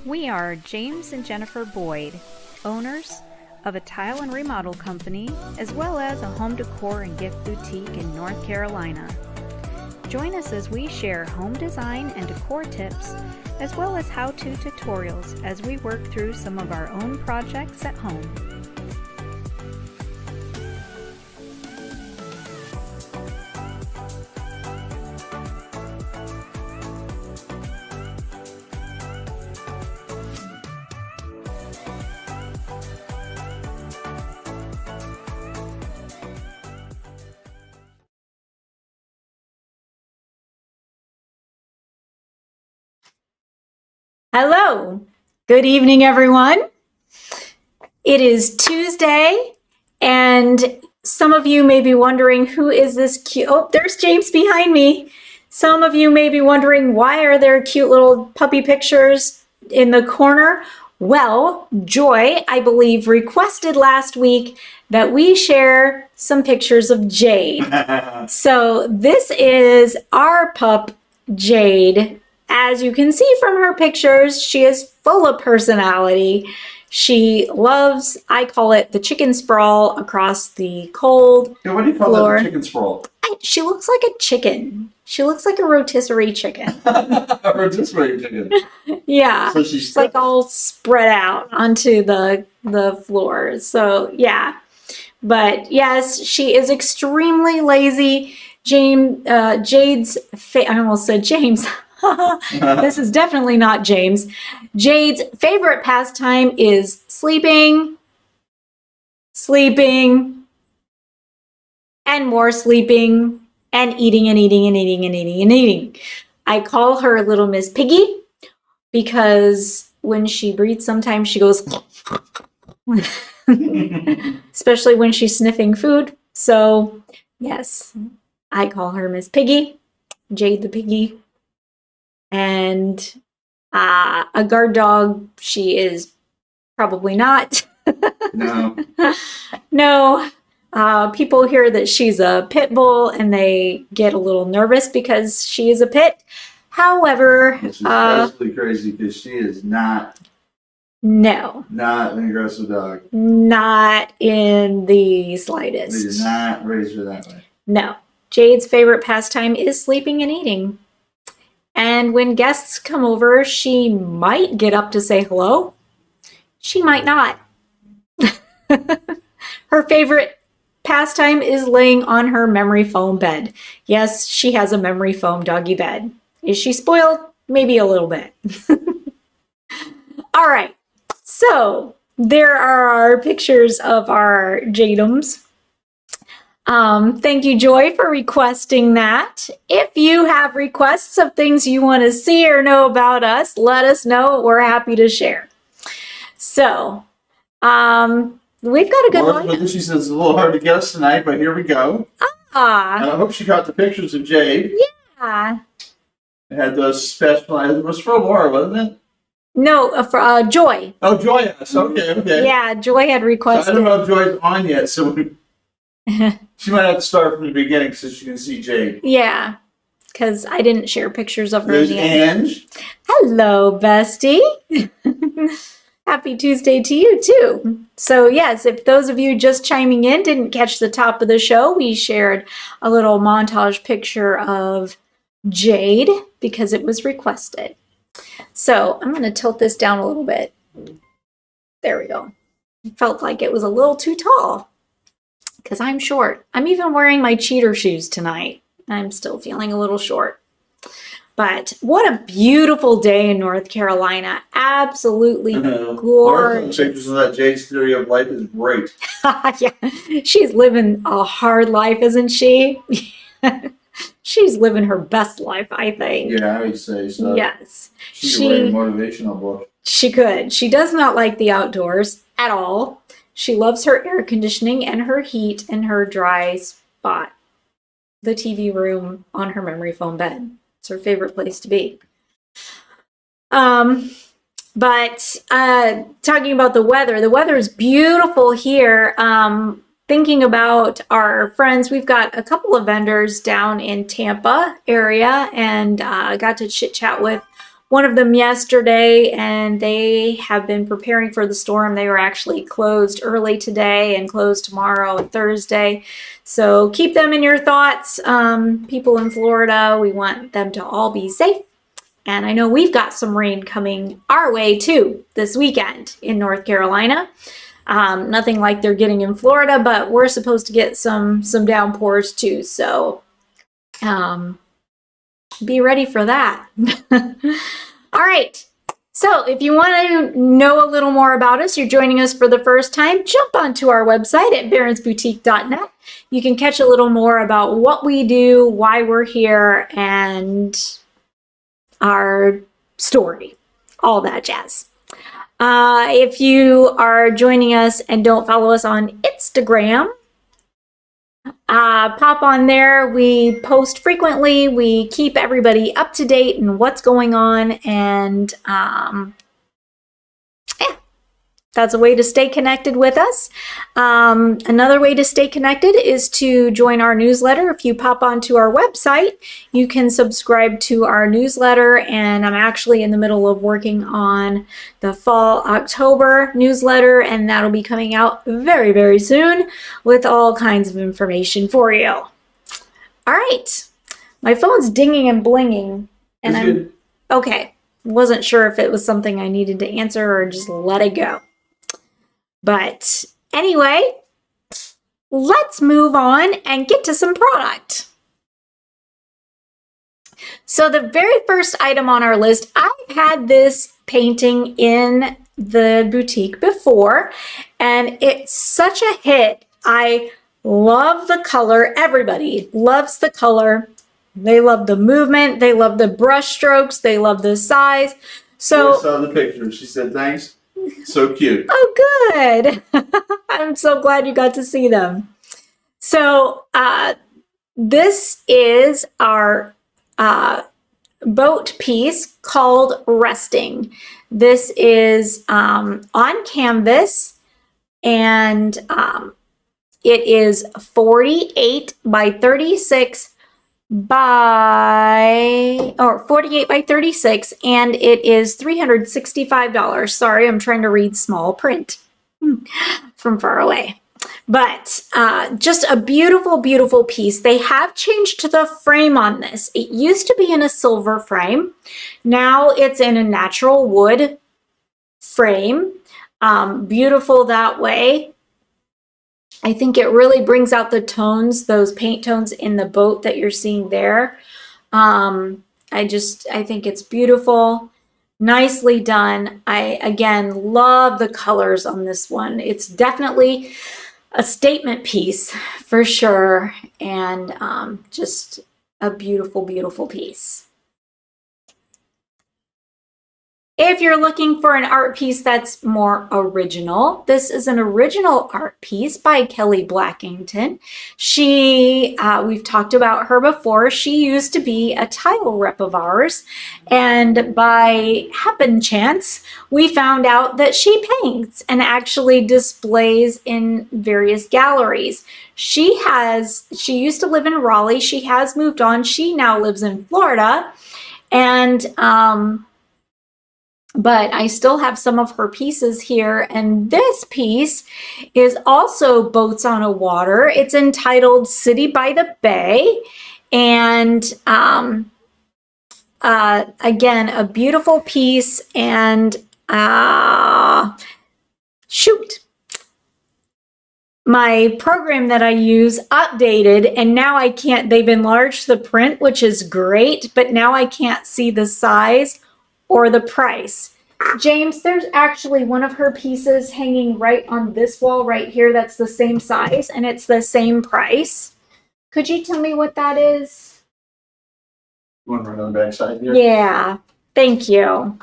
We are James and Jennifer Boyd, owners of a tile and remodel company, as well as a home decor and gift boutique in North Carolina. Join us as we share home design and decor tips, as well as how-to tutorials as we work through some of our own projects at home. Hello, good evening, everyone. It is Tuesday, and some of you may be wondering, who is this cute? Oh, there's James behind me. Some of you may be wondering, why are there cute little puppy pictures in the corner? Well, Joy, I believe, requested last week that we share some pictures of Jade. So this is our pup, Jade. As you can see from her pictures, she is full of personality. She loves, I call it the chicken sprawl across the cold Yeah, what do you call floor. that, the chicken sprawl? She looks like a chicken. She looks like a rotisserie chicken. A rotisserie chicken. Yeah, So she's like all spread out onto the floor. So yeah, but yes, she is extremely lazy. Jade's, I almost said James. This is definitely not James. Jade's favorite pastime is sleeping, and more sleeping, and eating and eating and eating and eating and eating. I call her Little Miss Piggy because when she breathes, sometimes she goes, especially when she's sniffing food. So yes, I call her Miss Piggy, Jade the Piggy. And a guard dog, she is probably not. No. No. People hear that she's a pit bull and they get a little nervous because she is a pit. However, Which is absolutely crazy because she is not an aggressive dog. Not in the We slightest. did not raise her that way. No. Jade's favorite pastime is sleeping and eating. And when guests come over, she might get up to say hello. She might not. Her favorite pastime is laying on her memory foam bed. Yes, she has a memory foam doggy bed. Is she spoiled? Maybe a little bit. All right. So there are our pictures of our Jadums. Thank you, Joy, for requesting that. If you have requests of things you want to see or know about us, let us know. We're happy to share. So, we've got a good one. She says it's a little hard to guess tonight, but here we go. And I hope she got the pictures of Jade. Yeah. It had those special. It was for Laura, wasn't it? No, for Joy. Oh, Joy. Yes. Okay. Yeah, Joy had So requested. I don't know if Joy's on yet, so she might have to start from the beginning so she can see Jade. Yeah, because I didn't share pictures of her. There's in the end. Ange. Hello, bestie. Happy Tuesday to you, too. So, yes, if those of you just chiming in didn't catch the top of the show, we shared a little montage picture of Jade because it was requested. So, I'm going to tilt this down a little bit. There we go. It felt like it was a little too tall because I'm short. I'm even wearing my cheater shoes tonight. I'm still feeling a little short. But what a beautiful day in North Carolina. Absolutely gorgeous. Pictures of that Jade's theory of life is great. Yeah, she's living a hard life, isn't she? She's living her best life, I think. Yeah, I would say so. Yes. She could write a motivational book. She could. She does not like the outdoors at all. She loves her air conditioning and her heat and her dry spot. The TV room on her memory foam bed. It's her favorite place to be. But talking about the weather is beautiful here. Thinking about our friends, we've got a couple of vendors down in Tampa area and got to chit chat with one of them yesterday, and they have been preparing for the storm. They were actually closed early today and closed tomorrow and Thursday. So keep them in your thoughts. People in Florida, we want them to all be safe. And I know we've got some rain coming our way too this weekend in North Carolina. Nothing like they're getting in Florida, but we're supposed to get some downpours too. So be ready for that. All right. So if you want to know a little more about us, you're joining us for the first time, jump onto our website at barronsboutique.net. You can catch a little more about what we do, why we're here, and our story, all that jazz. If you are joining us and don't follow us on Instagram, pop on there. We post frequently. We keep everybody up to date and what's going on. And yeah, that's a way to stay connected with us. Another way to stay connected is to join our newsletter. If you pop onto our website, you can subscribe to our newsletter. And I'm actually in the middle of working on the fall October newsletter, and that'll be coming out very, very soon with all kinds of information for you. All right. My phone's dinging and blinging, and I'm okay. Wasn't sure if it was something I needed to answer or just let it go. But anyway, let's move on and get to some product. So the very first item on our list, I've had this painting in the boutique before, and it's such a hit. I love the color. Everybody loves the color. They love the movement. They love the brush strokes. They love the size. So I saw the picture. She said, thanks. So cute. Oh, good. I'm so glad you got to see them. So this is our boat piece called Resting. This is on canvas, and it is 48 by 36 48 by 36, and it is $365. Sorry, I'm trying to read small print from far away. But just a beautiful, beautiful piece. They have changed the frame on this. It used to be in a silver frame. Now it's in a natural wood frame. Beautiful that way. I think it really brings out the tones, those paint tones in the boat that you're seeing there. I think it's beautiful. Nicely done. I, again, love the colors on this one. It's definitely a statement piece for sure, and just a beautiful, beautiful piece. If you're looking for an art piece that's more original, this is an original art piece by Kelly Blackington. We've talked about her before. She used to be a tile rep of ours, and by happen chance, we found out that she paints and actually displays in various galleries. She used to live in Raleigh. She has moved on. She now lives in Florida, and but I still have some of her pieces here, and this piece is also Boats on a Water. It's entitled City by the Bay, and again, a beautiful piece, and my program that I use updated, and now I can't, they've enlarged the print, which is great, but now I can't see the size or the price. James, there's actually one of her pieces hanging right on this wall right here that's the same size, and it's the same price. Could you tell me what that is? One right on the back side here. Yeah, thank you.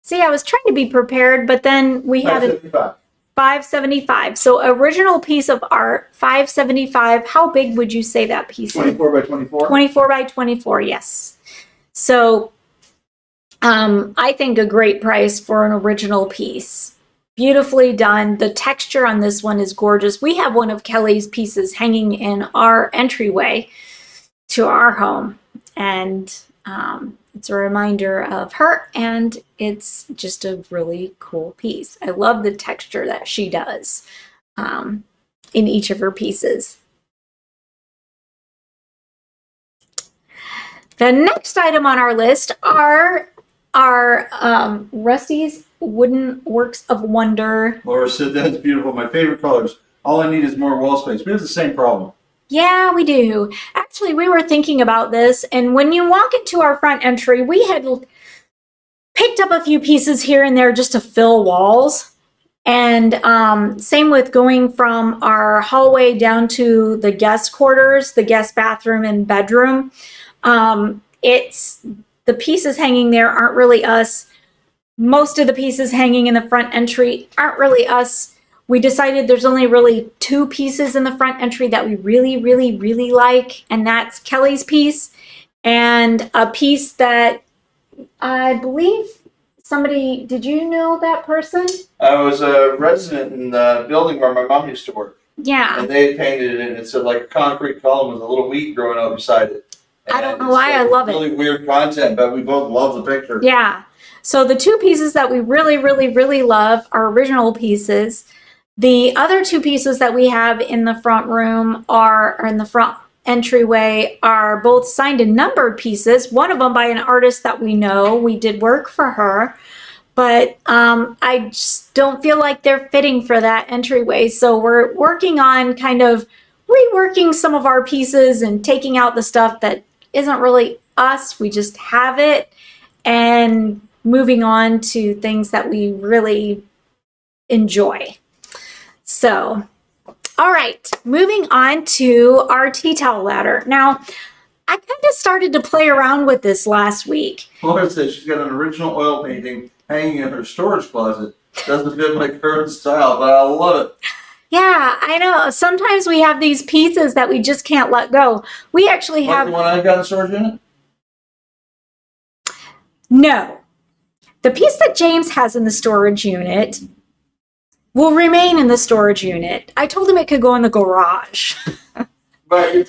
See, I was trying to be prepared, but then we had a $575. So original piece of art, $575. How big would you say that piece is? 24 by 24? 24 by 24, yes. So I think a great price for an original piece. Beautifully done. The texture on this one is gorgeous. We have one of Kelly's pieces hanging in our entryway to our home, and It's a reminder of her, and it's just a really cool piece. I love the texture that she does in each of her pieces. The next item on our list are our Rusty's Wooden Works of Wonder. Laura said that's beautiful. My favorite colors. All I need is more wall space. We have the same problem. Yeah, we do. Actually, we were thinking about this, and when you walk into our front entry, we had picked up a few pieces here and there just to fill walls. And same with going from our hallway down to the guest quarters, the guest bathroom and bedroom. It's the pieces hanging there aren't really us. Most of the pieces hanging in the front entry aren't really us. We decided there's only really 2 pieces in the front entry that we really, really, really like, and that's Kelly's piece and a piece that I believe somebody, did you know that person? I was a resident in the building where my mom used to work. Yeah. And they painted it, and it said like a concrete column with a little weed growing up beside it. I don't know why I love it. Really weird content, but we both love the picture. Yeah. So the 2 pieces that we really, really, really love are original pieces. The other 2 pieces that we have in the front room or in the front entryway are both signed and numbered pieces. One of them by an artist that we know. We did work for her, but I just don't feel like they're fitting for that entryway. So we're working on kind of reworking some of our pieces and taking out the stuff that isn't really us. We just have it, and moving on to things that we really enjoy. So, all right, moving on to our tea towel ladder. Now, I kind of started to play around with this last week. Laura says she's got an original oil painting hanging in her storage closet. Doesn't fit my current style, but I love it. Yeah, I know. Sometimes we have these pieces that we just can't let go. We actually have... Like the one I got in storage unit? No. The piece that James has in the storage unit will remain in the storage unit. I told him it could go in the garage. But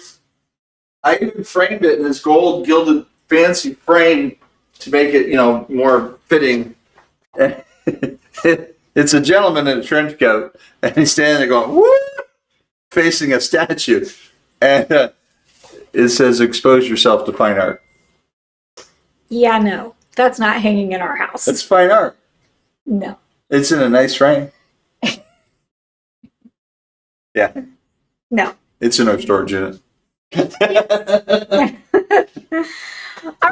I even framed it in this gold gilded fancy frame to make it, more fitting. It's a gentleman in a trench coat, and he's standing there going, woo, facing a statue. And it says, expose yourself to fine art. Yeah, no. That's not hanging in our house. It's fine art. No. It's in a nice frame. Yeah. No. It's in our storage unit. All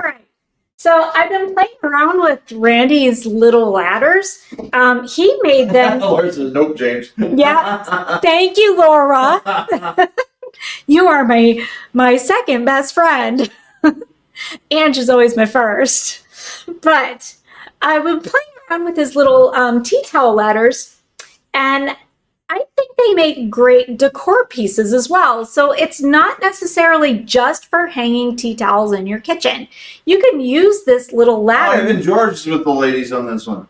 right. So I've been playing around with Randy's little ladders. He made them. Laura says, nope, James. Yeah. Thank you, Laura. You are my second best friend. Ange is always my first. But I've been playing around with his little tea towel ladders, and I think they make great decor pieces as well. So it's not necessarily just for hanging tea towels in your kitchen. You can use this little ladder. Even George is with the ladies on this one.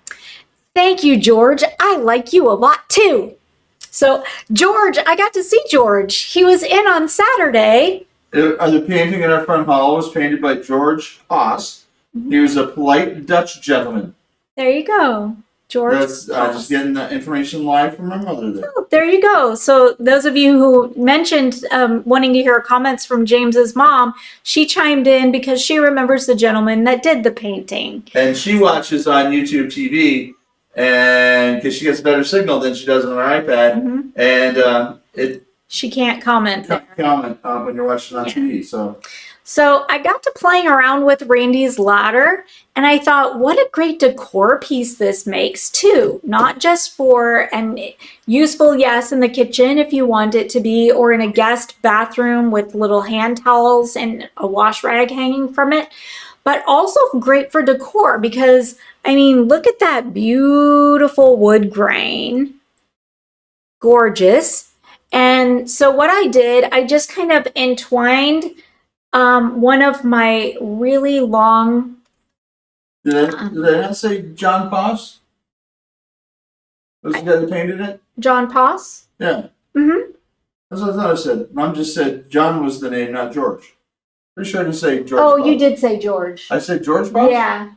Thank you, George. I like you a lot too. So George, I got to see George. He was in on Saturday. The painting in our front hall was painted by George Haas. He was a polite Dutch gentleman. There you go, George. That's just getting the information live from my mother there. Oh, there you go. So those of you who mentioned wanting to hear comments from James's mom, she chimed in because she remembers the gentleman that did the painting. And she watches on YouTube TV, and because she gets a better signal than she does on her iPad, and she can't comment there. Comment when you're watching on TV. So I got to playing around with Randy's ladder, and I thought, what a great decor piece this makes too. Not just for an useful, yes, in the kitchen if you want it to be, or in a guest bathroom with little hand towels and a wash rag hanging from it, but also great for decor because, I mean, look at that beautiful wood grain. Gorgeous. And so what I did, I just kind of entwined one of my really long... Did I not say John Poss? Was the guy that painted it? John Poss? Yeah. Mm-hmm. That's what I thought I said. Mom just said John was the name, not George. Pretty sure I didn't say George. Oh, Boss. you did say George. I said George Boss? Yeah.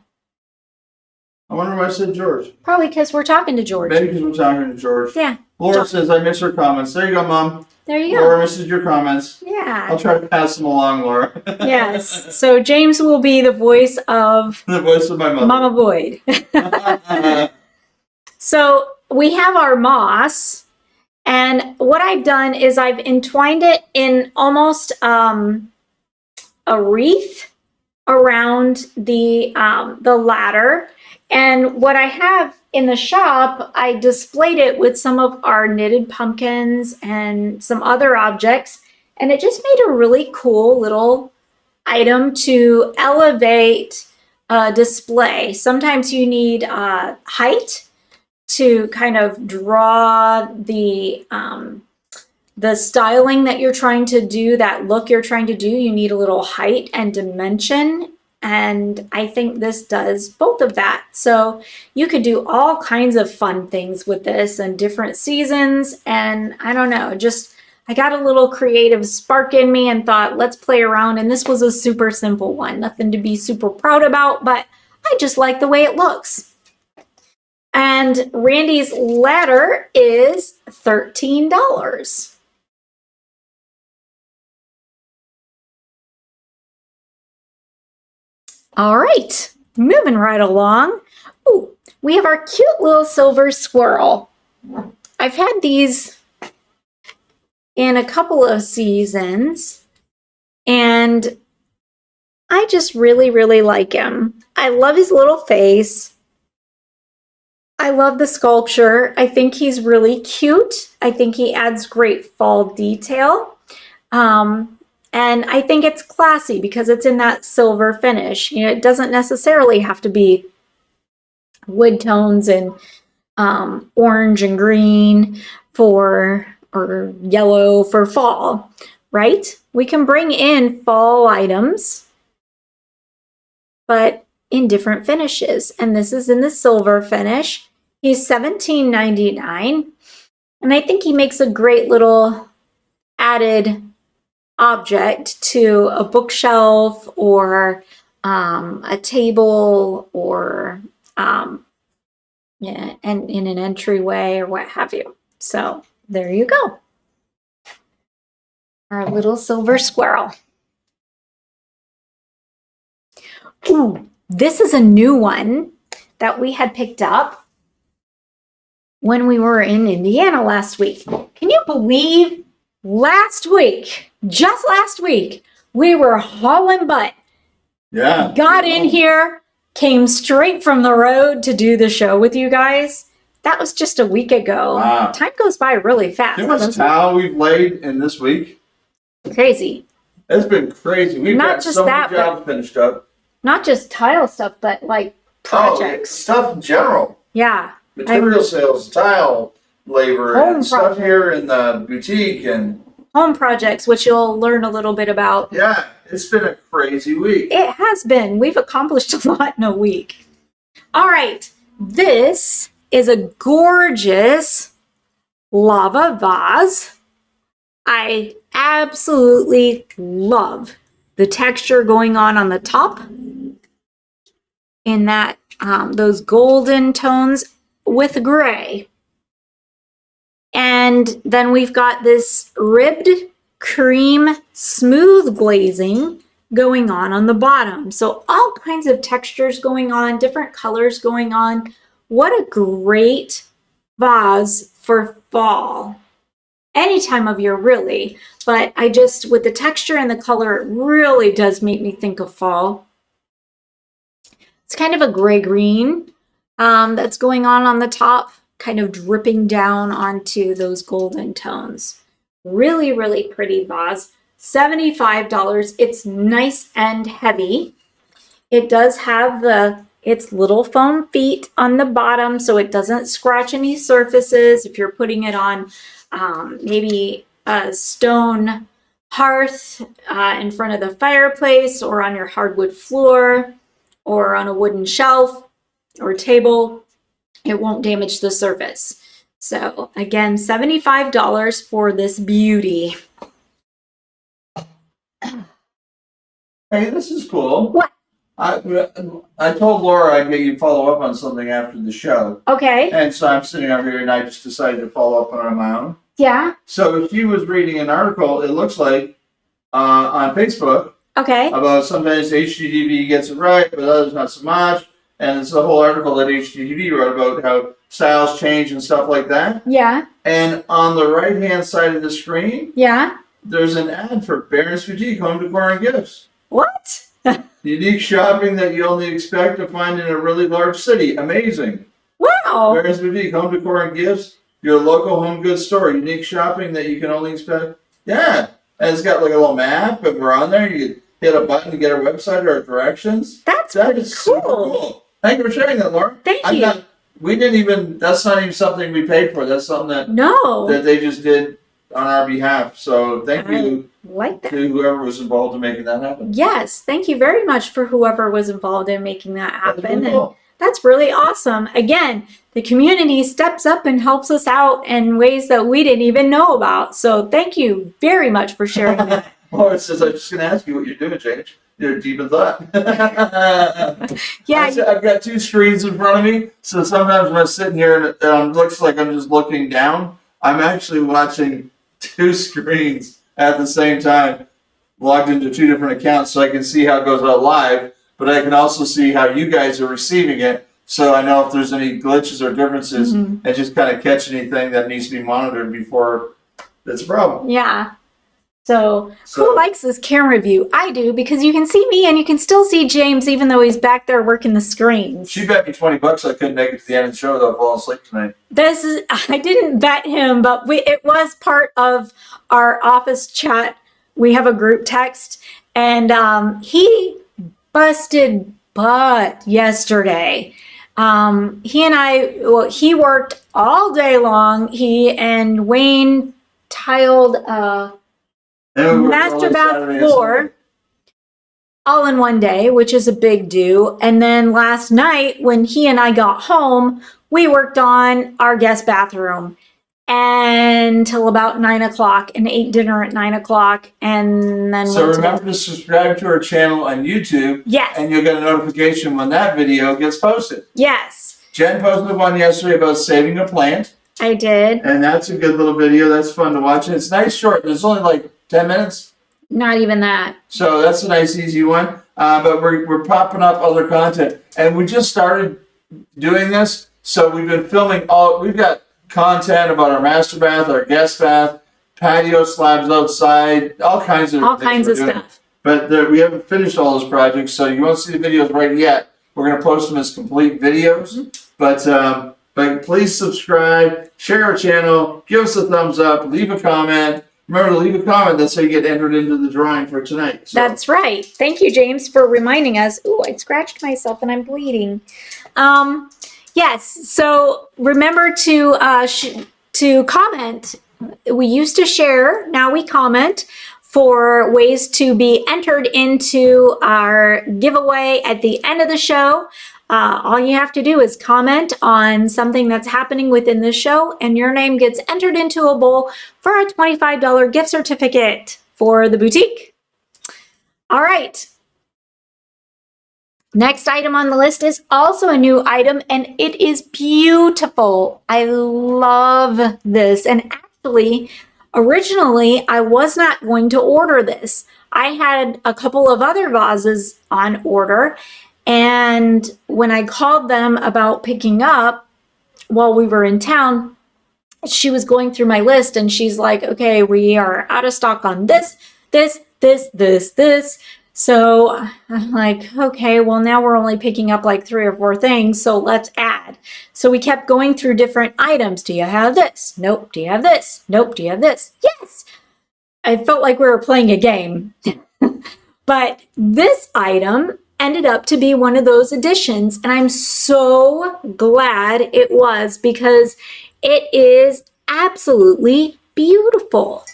I wonder why I said George. Probably because we're talking to George. Maybe because we're talking to George. Yeah. Laura says, I miss her comments. There you go, Mom. There you go. Laura misses your comments. Yeah. I'll try to pass them along, Laura. Yes. So James will be the voice of The voice of my mother. Mama Boyd. So we have our moss, and what I've done is I've entwined it in almost a wreath around the ladder. And what I have in the shop, I displayed it with some of our knitted pumpkins and some other objects, and it just made a really cool little item to elevate a display. Sometimes you need height to kind of draw the styling that you're trying to do, that look you're trying to do. You need a little height and dimension. And I think this does both of that. So you could do all kinds of fun things with this and different seasons. And I don't know, just I got a little creative spark in me and thought, let's play around. And this was a super simple one, nothing to be super proud about, but I just like the way it looks. And Randy's ladder is $13. All right, moving right along. Ooh, we have our cute little silver squirrel. I've had these in a couple of seasons, and I just really, really like him. I love his little face. I love the sculpture. I think he's really cute. I think he adds great fall detail. And I think it's classy because it's in that silver finish. You know, it doesn't necessarily have to be wood tones and orange and green or yellow for fall, right? We can bring in fall items, but in different finishes. And this is in the silver finish. He's $17.99. And I think he makes a great little added object to a bookshelf or a table or yeah, and in an entryway or what have you. So there you go. Our little silver squirrel. Ooh, this is a new one that we had picked up when we were in Indiana last week. Can you believe last week, just last week, we were hauling butt. Yeah. Got in here, came straight from the road to do the show with you guys. That was just a week ago. Wow. Time goes by really fast. Too much towel we've laid in this week. Crazy. It's been crazy. We've Not got just so that, many jobs finished up. Not just tile stuff, but like projects. Stuff in general. Yeah. Material sales, tile, labor, Home and stuff projects. here in the boutique. And Home projects, which you'll learn a little bit about. yeah, it's been a crazy week. It has been. We've accomplished a lot in a week. All right. This is a gorgeous lava vase. I absolutely love the texture going on the top in that those golden tones with gray. And then we've got this ribbed cream smooth glazing going on the bottom. So all kinds of textures going on, different colors going on. What a great vase for fall. Any time of year, really. But I just, with the texture and the color, it really does make me think of fall. It's kind of a gray-green that's going on the top, kind of dripping down onto those golden tones. Really, really pretty vase. $75. It's nice and heavy. It does have its little foam feet on the bottom so it doesn't scratch any surfaces. If you're putting it on maybe a stone hearth in front of the fireplace or on your hardwood floor or on a wooden shelf or table, it won't damage the surface. So again, $75 for this beauty. Hey, this is cool. What? I told Laura I'd get you follow up on something after the show. Okay. And so I'm sitting over here and I just decided to follow up on it on my own. Yeah. So she was reading an article, it looks like, on Facebook Okay. about sometimes HGTV gets it right, but others not so much. And it's a whole article that HGTV wrote about how styles change and stuff like that. Yeah. And on the right-hand side of the screen, Yeah. there's an ad for Barron's Boutique Home Decor and Gifts. What? Unique shopping that you only expect to find in a really large city. Amazing. Wow. Barron's Boutique Home Decor and Gifts, your local home goods store. Unique shopping that you can only expect. Yeah. And it's got like a little map, and we're on there. You can hit a button to get our website or our directions. That's That pretty is super cool. Thank you for sharing that, Laura. Thank you. We didn't even, that's not even something we paid for. That's something that, No. that they just did on our behalf. So thank you Like that. to whoever was involved in making that happen. Yes. Thank you very much for whoever was involved in making that That's happen. really cool. And that's really awesome. Again, the community steps up and helps us out in ways that we didn't even know about. So thank you very much for sharing that. Laura says, I'm just going to ask you what you're doing, Jade. You're deep in thought. Yeah. I've got two screens in front of me, so sometimes when I'm sitting here and it looks like I'm just looking down, I'm actually watching two screens at the same time, logged into two different accounts, so I can see how it goes out live, but I can also see how you guys are receiving it, so I know if there's any glitches or differences, and just kind of catch anything that needs to be monitored before it's a problem. Yeah. So who likes this camera view? I do, because you can see me and you can still see James even though he's back there working the screens. She bet me $20 I couldn't make it to the end of the show without falling asleep tonight. I didn't bet him, but it was part of our office chat. We have a group text, and he busted butt yesterday. He and he worked all day long. He and Wayne tiled master bath floor all in one day, which is a big do. And then last night when he and I got home, we worked on our guest bathroom until about 9 o'clock and ate dinner at 9 o'clock. And then so remember to subscribe to our channel on YouTube. Yes. And you'll get a notification when that video gets posted. Yes. Jen posted one yesterday about saving a plant. I did. And that's a good little video. That's fun to watch. And it's nice short. There's only like 10 minutes. Not even that. So that's a nice, easy one. But we're popping up other content. And we just started doing this. So we've been filming we've got content about our master bath, our guest bath, patio slabs outside, all kinds of stuff. But we haven't finished all those projects. So you won't see the videos right yet. We're going to post them as complete videos. But please subscribe, share our channel, give us a thumbs up, leave a comment. Remember to leave a comment. That's how you get entered into the drawing for tonight. So. That's right. Thank you, James, for reminding us. Ooh, I scratched myself and I'm bleeding. Yes. So remember to comment. We used to share. Now we comment for ways to be entered into our giveaway at the end of the show. All you have to do is comment on something that's happening within the show, and your name gets entered into a bowl for a $25 gift certificate for the boutique. All right. Next item on the list is also a new item, and it is beautiful. I love this. And actually, originally, I was not going to order this. I had a couple of other vases on order, and when I called them about picking up while we were in town, she was going through my list and she's like, okay, we are out of stock on this. So I'm like, okay, well now we're only picking up like 3 or 4 things, so let's add. So we kept going through different items. Do you have this? Nope. Do you have this? Nope. Do you have this? Yes. I felt like we were playing a game. But this item ended up to be one of those additions, and I'm so glad it was because it is absolutely beautiful.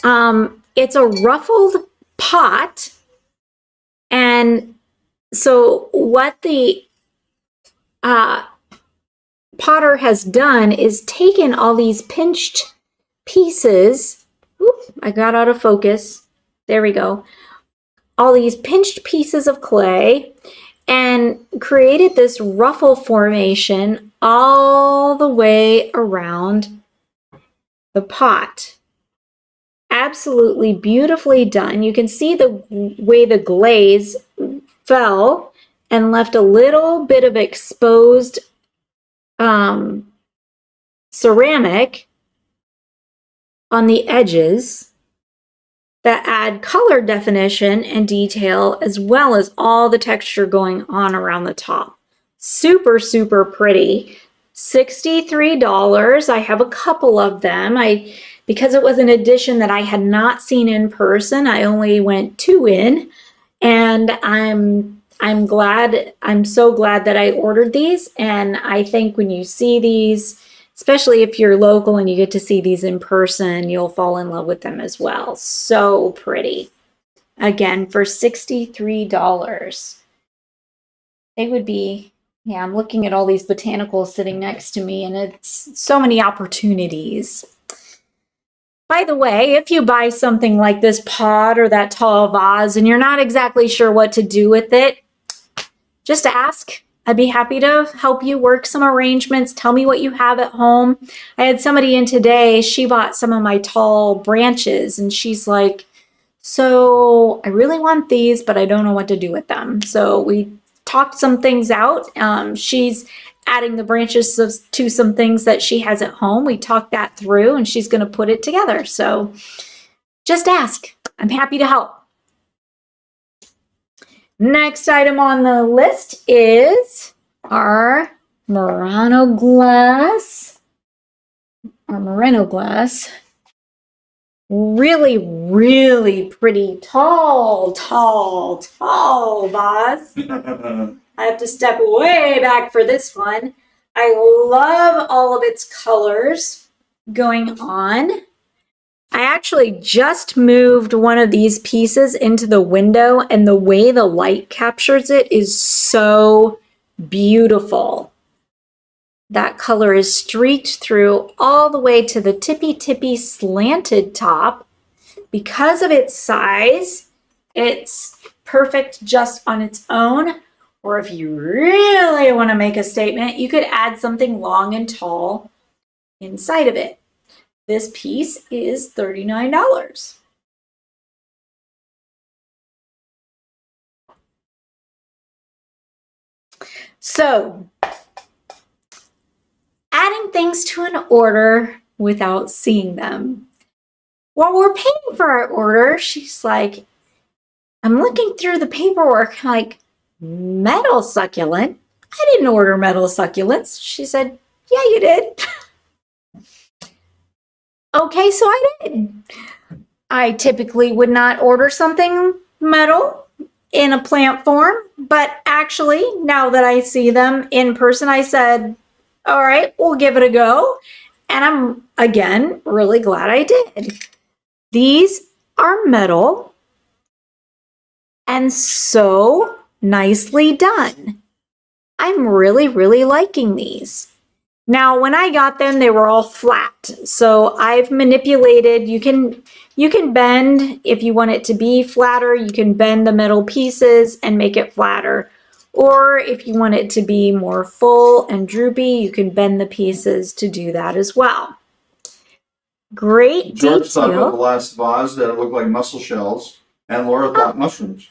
It's a ruffled pot, and so what the potter has done is taken all these pinched pieces. Oop, I got out of focus. There we go. all these pinched pieces of clay and created this ruffle formation all the way around the pot. Absolutely beautifully done. You can see the way the glaze fell and left a little bit of exposed ceramic on the edges that add color definition and detail, as well as all the texture going on around the top. Super, super pretty. $63. I have a couple of them. Because it was an edition that I had not seen in person, I only went 2 in, and I'm so glad that I ordered these. And I think when you see these, especially if you're local and you get to see these in person, you'll fall in love with them as well. So pretty. Again, for $63. They would be, yeah, I'm looking at all these botanicals sitting next to me, and it's so many opportunities. By the way, if you buy something like this pot or that tall vase and you're not exactly sure what to do with it, just ask. I'd be happy to help you work some arrangements. Tell me what you have at home. I had somebody in today, she bought some of my tall branches, and she's like, so I really want these, but I don't know what to do with them. So we talked some things out. She's adding the branches to some things that she has at home. We talked that through, and she's going to put it together. So just ask. I'm happy to help. Next item on the list is our Murano Glass. Really, really pretty tall vase. I have to step way back for this one. I love all of its colors going on. I actually just moved one of these pieces into the window, and the way the light captures it is so beautiful. That color is streaked through all the way to the tippy slanted top. Because of its size, it's perfect just on its own. Or if you really want to make a statement, you could add something long and tall inside of it. This piece is $39. So, adding things to an order without seeing them. While we're paying for our order, she's like, I'm looking through the paperwork, like, metal succulent? I didn't order metal succulents. She said, yeah, you did. Okay, so I did. I typically would not order something metal in a plant form, but actually, now that I see them in person, I said, all right, we'll give it a go. And I'm, again, really glad I did. These are metal and so nicely done. I'm really, really liking these. Now, when I got them, they were all flat. So I've manipulated, you can bend, if you want it to be flatter, you can bend the metal pieces and make it flatter. Or if you want it to be more full and droopy, you can bend the pieces to do that as well. Great detail. George thought about the last vase that it looked like mussel shells, and Laura thought mushrooms.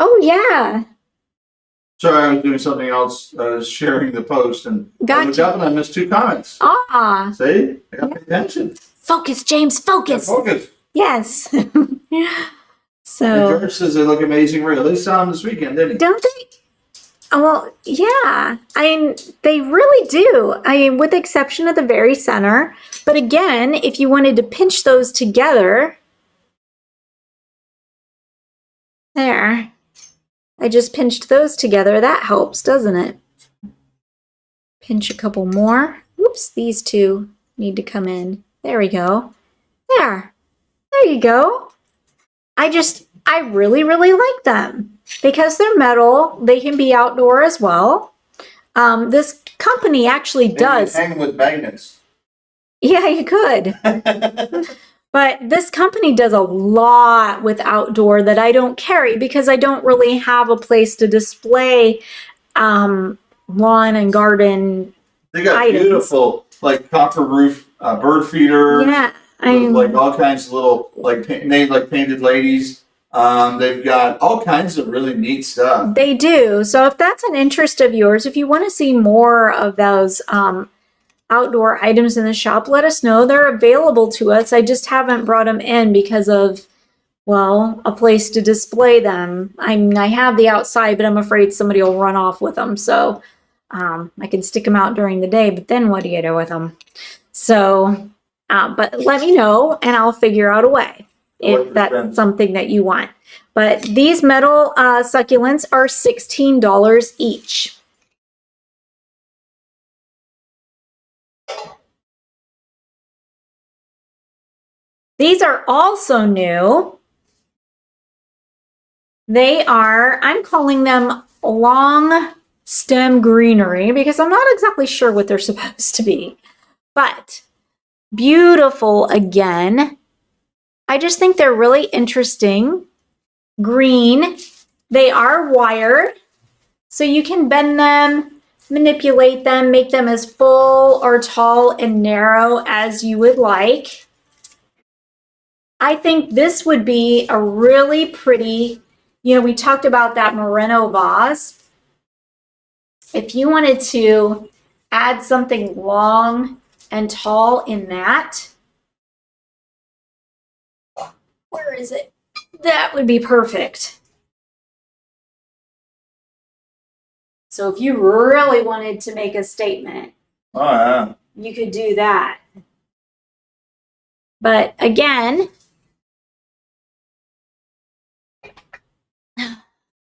Oh, yeah. Sorry, I was doing something else. I was sharing the post, and I looked up and I missed 2 comments. Ah. See? I got to pay attention. Focus, James, focus. Yeah, focus. Yes. So. And George says they look amazing. Really saw them this weekend, didn't he? Don't they? Well, yeah. They really do. With the exception of the very center. But again, if you wanted to pinch those together, there. I just pinched those together. That helps, doesn't it? Pinch a couple more. Oops, these 2 need to come in. There we go. There. There you go. I really, really like them. Because they're metal, they can be outdoor as well. This company actually does. Hang them with magnets. Yeah, you could. But this company does a lot with outdoor that I don't carry because I don't really have a place to display lawn and garden. They got items. beautiful, like copper roof bird feeders. Yeah, with, like all kinds of little made like painted ladies. They've got all kinds of really neat stuff. They do. So if that's an interest of yours, if you want to see more of those outdoor items in the shop, let us know. They're available to us. I just haven't brought them in because of, well, a place to display them. I have the outside, but I'm afraid somebody will run off with them. So I can stick them out during the day, but then what do you do with them? So, but let me know and I'll figure out a way if that's something that you want. But these metal succulents are $16 each. These are also new. They are, I'm calling them long stem greenery because I'm not exactly sure what they're supposed to be, but beautiful again. I just think they're really interesting. Green. They are wired, so you can bend them, manipulate them, make them as full or tall and narrow as you would like. I think this would be a really pretty, you know, we talked about that Murano vase. If you wanted to add something long and tall in that, where is it? That would be perfect. So if you really wanted to make a statement, Oh yeah, you could do that. But again,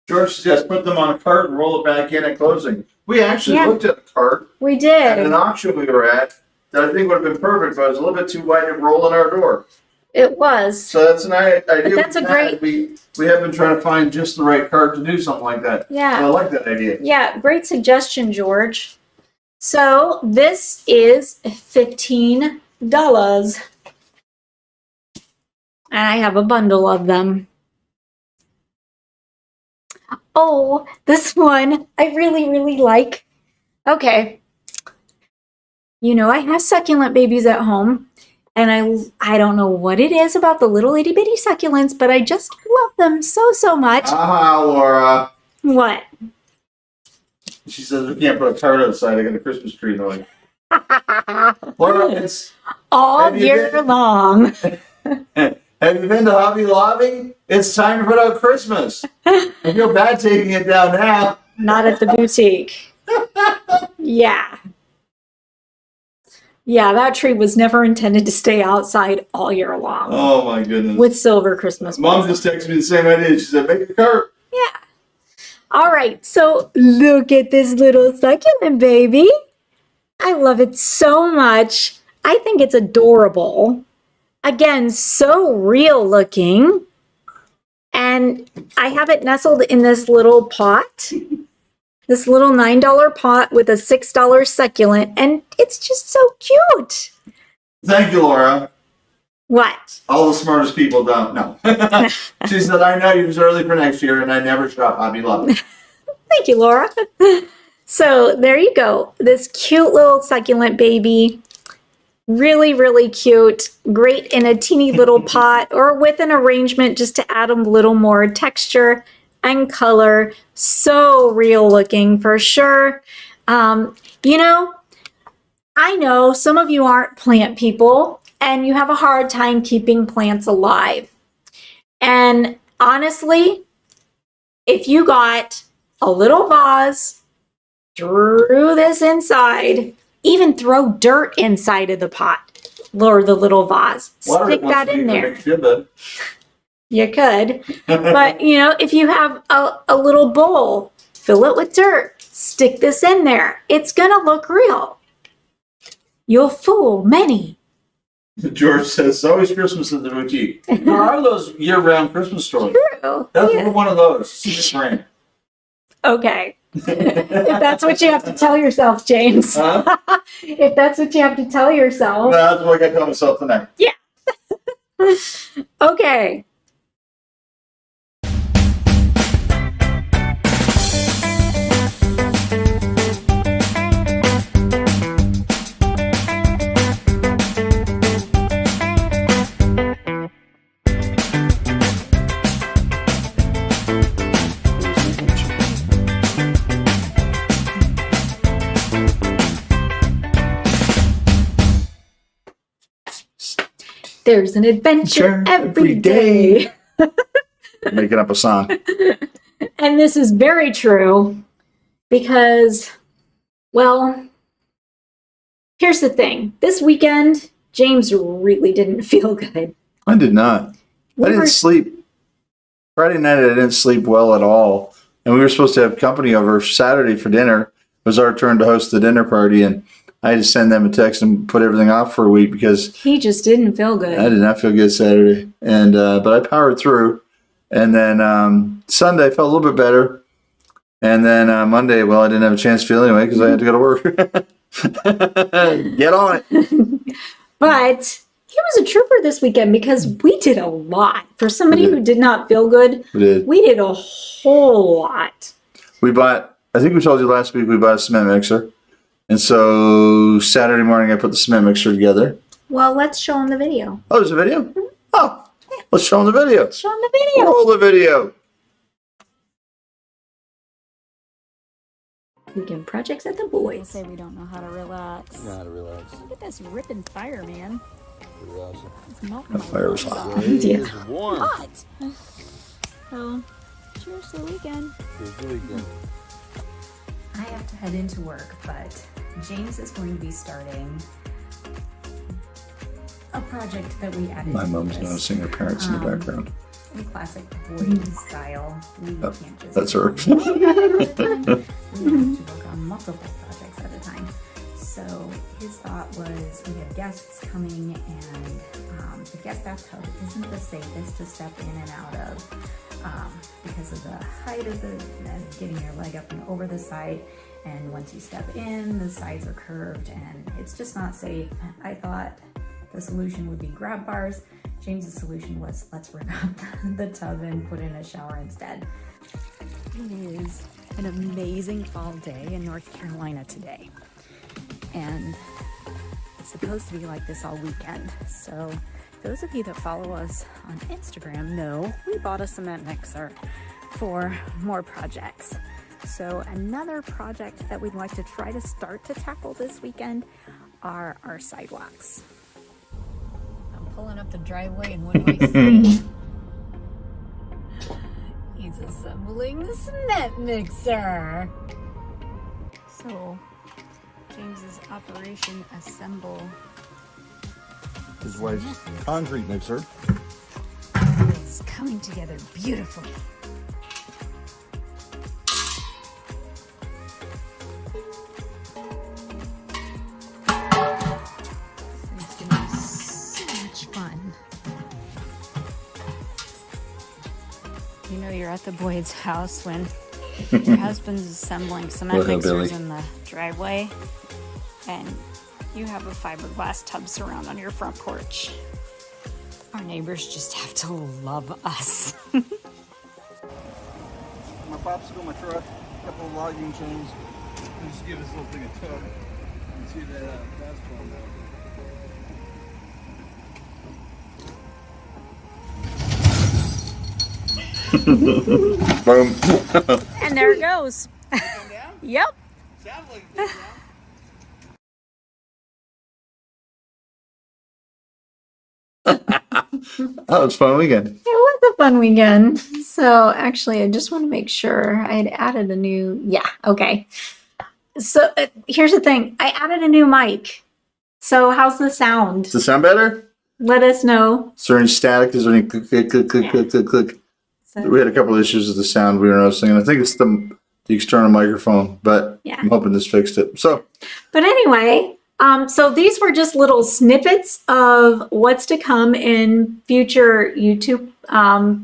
George suggests put them on a cart and roll it back in at closing. We actually Yeah. looked at a cart we at an did. auction we were at that I think would have been perfect, but it was a little bit too wide to roll in our door. It was. So that's an idea. That's a great- We have been trying to find just the right cart to do something like that. Yeah. So I like that idea. Yeah, great suggestion, George. So this is $15. And I have a bundle of them. Oh, this one I really, really like. Okay. You know, I have succulent babies at home. And I don't know what it is about the little itty bitty succulents, but I just love them so, so much. Laura. What? She says we can't put a cart outside. I got a Christmas tree going. Laura, it's All Have you year been- long. have you been to Hobby Lobby? It's time to put out Christmas. I feel bad taking it down now. Not at the boutique. Yeah. Yeah, that tree was never intended to stay outside all year long Oh my goodness. with silver Christmas Mom balls. just texted me the same idea. She said, make a cart. Yeah. All right, so look at this little succulent baby. I love it so much. I think it's adorable. Again, so real looking. And I have it nestled in this little pot. This little $9 pot with a $6 succulent, and it's just so cute. Thank you, Laura. What? All the smartest people don't know. She said, I know you was early for next year, and I never shop Hobby Lobby. Thank you, Laura. So there you go. This cute little succulent baby. Really, really cute. Great in a teeny little pot or with an arrangement just to add a little more texture and color. So real looking for sure. You know, I know some of you aren't plant people and you have a hard time keeping plants alive. And honestly, if you got a little vase, drew this inside, even throw dirt inside of the pot or the little vase, stick that in there. You could, but you know, if you have a little bowl, fill it with dirt, stick this in there. It's gonna look real. You'll fool many. George says, it's always Christmas at the boutique. There are those year-round Christmas stores. True. That's Yeah. one of those. See brand. Okay. If that's what you have to tell yourself, James. Huh? If that's what you have to tell yourself. That's what I got to tell myself tonight. Okay. There's an adventure every day. Making up a song. And this is very true because, well, here's the thing. This weekend, James really didn't feel good. I did not. I didn't sleep. Friday night, I didn't sleep well at all. And we were supposed to have company over Saturday for dinner. It was our turn to host the dinner party, and I had to send them a text and put everything off for a week because he just didn't feel good. I did not feel good Saturday, and but I powered through. And then Sunday I felt a little bit better, and then Monday, well, I didn't have a chance to feel anyway because I had to go to work. Get on it. But he was a trooper this weekend because we did a lot. For somebody who did not feel good, we did a whole lot. We bought, I think we told you last week, we bought a cement mixer. And so Saturday morning, I put the cement mixer together. Well, let's show him the video. Oh, there's a video? Oh, let's show him the video. Show him the video. Roll the video. Weekend projects at the boys. Say we don't know how to relax. Know how to relax. Look at this ripping fire, man. Pretty awesome. It's melting. That fire was hot. Yeah. It's warm. Hot. So, cheers to the weekend. Here's the weekend. I have to head into work, but James is going to be starting a project that we added. My to mom's this. noticing her parents in the background. In classic Boyd style, we can't just. That's her. We have to work on multiple projects at a time. So his thought was we have guests coming, and the guest bathtub isn't the safest to step in and out of because of the height of getting your leg up and over the side. And once you step in, the sides are curved, and it's just not safe. I thought the solution would be grab bars. James's solution was let's rip out the tub and put in a shower instead. It is an amazing fall day in North Carolina today. And it's supposed to be like this all weekend. So those of you that follow us on Instagram know we bought a cement mixer for more projects. So another project that we'd like to try to start to tackle this weekend are our sidewalks. I'm pulling up the driveway, and what do I see? He's assembling the cement mixer. So James's Operation Assemble His wife's concrete mixer. is coming together beautifully. It's gonna be so much fun. You know you're at the Boyd's house when your husband's assembling cement Little mixers Billy. in the driveway, and you have a fiberglass tub surround on your front porch. Our neighbors just have to love us. My popsicle, my truck, a couple of logging chains. And just give this little thing a tug. And see that that's going down. Boom. And there it goes. Yep. Sounds like it, Oh, it's a fun weekend. It was a fun weekend. So actually, I just want to make sure I had added a new, yeah, okay. So here's the thing. I added a new mic. So how's the sound? Does it sound better? Let us know. Is there any static? Is there any click, click, click, click, click, click, click? So, We had a couple of issues with the sound we were noticing, and I think it's the external microphone, but Yeah. I'm hoping this fixed it. So, but anyway, so these were just little snippets of what's to come in future YouTube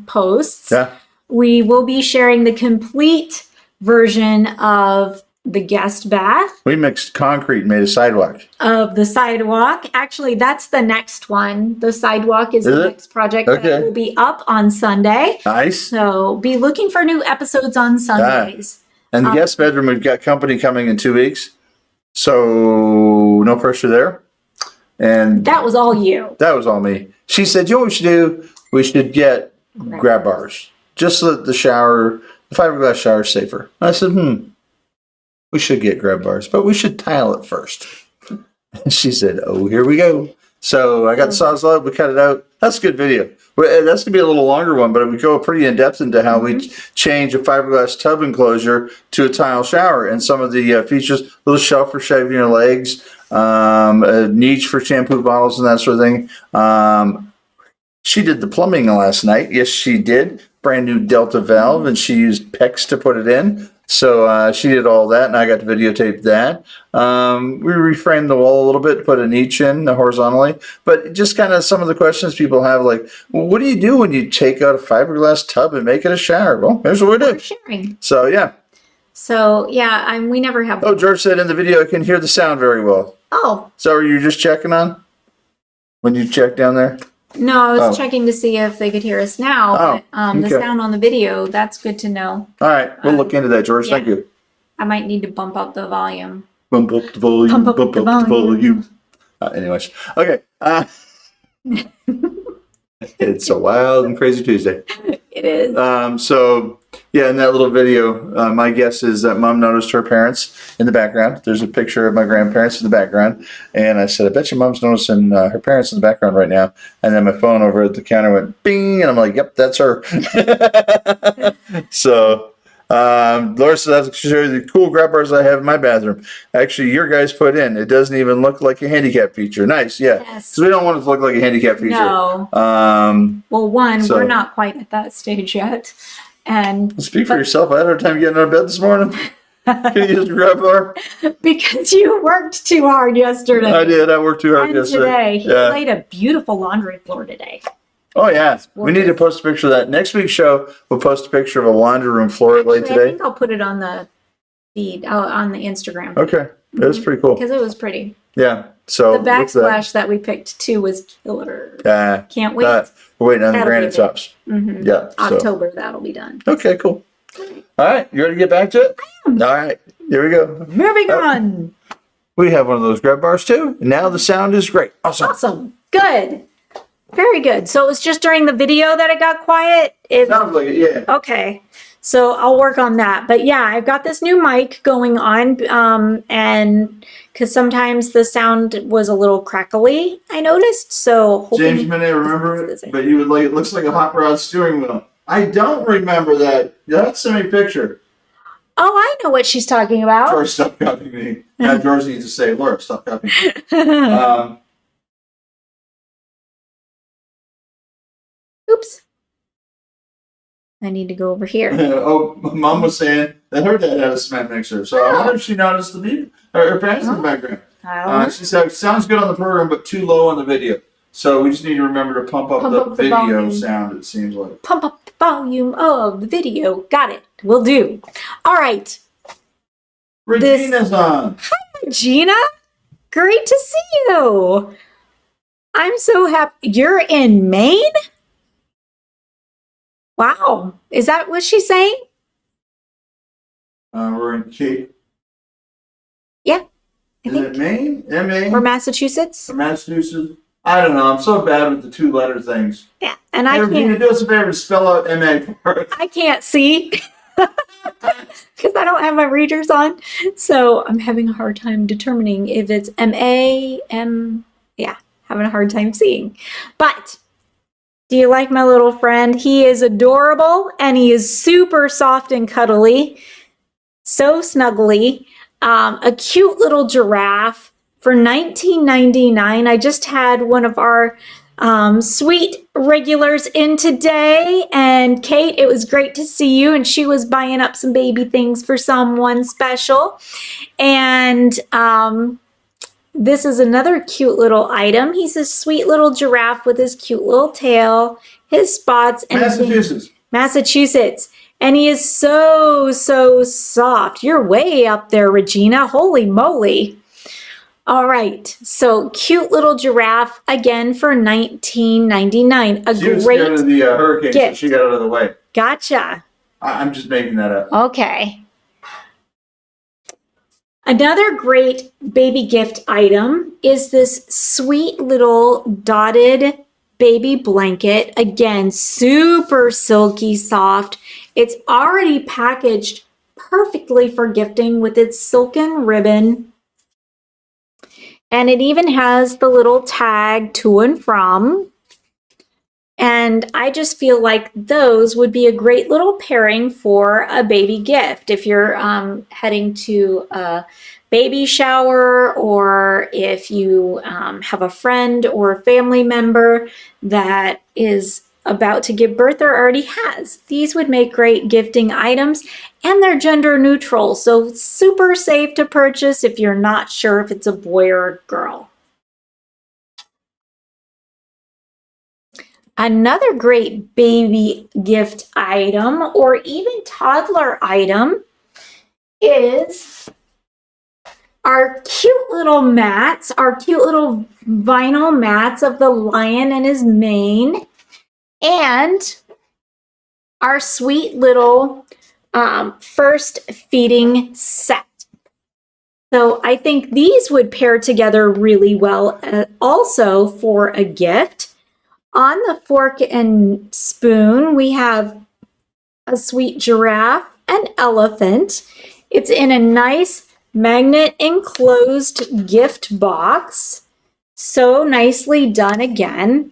posts. yeah. We will be sharing the complete version of the guest bath We mixed concrete and made a sidewalk. of the sidewalk. Actually, that's the next one. The sidewalk is Is the it? next project Okay. that will be up on Sunday. Nice. So be looking for new episodes on Sundays. And the guest bedroom, we've got company coming in 2 weeks. So no pressure there. And That was all you. that was all me. She said, you know what we should do? We should get grab bars. Just so that the fiberglass shower is safer. I said, we should get grab bars, but we should tile it first. And she said, oh, here we go. So I got the Sawzall, we cut it out. That's a good video. Well, that's going to be a little longer one, but we go pretty in depth into how we change a fiberglass tub enclosure to a tile shower and some of the features, little shelf for shaving your legs, a niche for shampoo bottles and that sort of thing. She did the plumbing last night. Yes, she did. Brand new Delta valve, and she used PEX to put it in. So she did all that, and I got to videotape that. We reframed the wall a little bit, put a niche in horizontally. But just kind of some of the questions people have, like, well, what do you do when you take out a fiberglass tub and make it a shower? Well, here's what we We're do. sharing. So, yeah. So yeah, we never have. Oh, George said in the video, I can hear the sound very well. Oh, So are you just checking on? When you check down there? no, I was Oh. checking to see if they could hear us now. Oh, But the okay. sound on the video, that's good to know. All right. We'll look into that, George. yeah. Thank you. I might need to bump up the volume. Bump up the volume. Pump up the volume. Anyways. Okay. It's a wild and crazy Tuesday. It is. So, yeah, in that little video, my guess is that Mom noticed her parents in the background. There's a picture of my grandparents in the background. And I said, I bet your Mom's noticing her parents in the background right now. And then my phone over at the counter went bing. And I'm like, yep, that's her. So, Laura says, I have to show you the cool grab bars I have in my bathroom. Actually, your guys put in. It doesn't even look like a handicap feature. Nice, yeah. Yes. Because we don't want it to look like a handicap feature. No. Well, We're not quite at that stage yet. And speak for yourself. I had a hard time getting out of bed this morning. Can you use a grab bar? because you worked too hard yesterday. I did. I worked too hard And yesterday. today. He Yeah. laid a beautiful laundry floor today. Oh, yeah. We need to post a picture of that. Next week's show, we'll post a picture of a laundry room floor it laid Actually, I today. think I'll put it on the feed, on the Instagram. Okay. It was pretty cool. Because it was pretty. Yeah. So, The look at backsplash that we picked too was killer. that. Can't wait. We're waiting on the That'll be granite good. tops. Mhm. Yeah. So. October, that'll be done. Okay, cool. All right. You ready to get back to it? All right. Here we go. Moving Oh. on. We have one of those grab bars too. And now the sound is great. Awesome. Awesome. Good. Very good. So it was just during the video that it got quiet? Sounds like it, yeah. Okay. So I'll work on that. But yeah, I've got this new mic going on, and because sometimes the sound was a little crackly, I noticed. So hoping James may not remember it, but you would like it looks like a hot rod steering wheel. I don't remember that. That's send me a picture. Oh, I know what she's talking about. George, stop copying me. Now George needs to say, Laura, stop copying me. Oops. I need to go over here. Oh, Mom was saying that her dad had a cement mixer, so I wonder if she noticed the people, her parents in the background. I don't know. She said, sounds good on the program, but too low on the video. So we just need to remember to pump up the video volume. sound, it seems like. Pump up the volume of the video. Got it. Will do. All right. Regina's on. Gina, great to see you. I'm so happy. You're in Maine? Wow. Is that what she's saying? We're in Cape. Yeah. I Is think. it Maine? M-A? Or Massachusetts? Or Massachusetts? I don't know. I'm so bad with the two-letter things. Yeah. And I Hey, Regina, can't, do us a favor, spell out M-A for us. I can't see because I don't have my readers on. So I'm having a hard time determining if it's M-A-M. Yeah. Having a hard time seeing. But do you like my little friend? He is adorable and he is super soft and cuddly. So snuggly. A cute little giraffe for $19.99. I just had one of our sweet regulars in today. And Kate, it was great to see you. And she was buying up some baby things for someone special. And this is another cute little item. He's a sweet little giraffe with his cute little tail, his spots, and Massachusetts. Massachusetts. And he is so, so soft. You're way up there, Regina. Holy moly. All right, so cute little giraffe, again for $19.99. She was scared of the hurricane, gift. so she got out of the way. Gotcha. I'm just making that up. Okay. Another great baby gift item is this sweet little dotted baby blanket. Again, super silky soft. It's already packaged perfectly for gifting with its silken ribbon. And it even has the little tag to and from. And I just feel like those would be a great little pairing for a baby gift. If you're heading to a baby shower, or if you have a friend or a family member that is about to give birth or already has. These would make great gifting items, and they're gender neutral, so super safe to purchase if you're not sure if it's a boy or a girl. Another great baby gift item or even toddler item is our cute little mats, our cute little vinyl mats of the lion and his mane, and our sweet little first feeding set. So I think these would pair together really well also for a gift. On the fork and spoon, we have a sweet giraffe and elephant. It's in a nice magnet enclosed gift box. So nicely done again.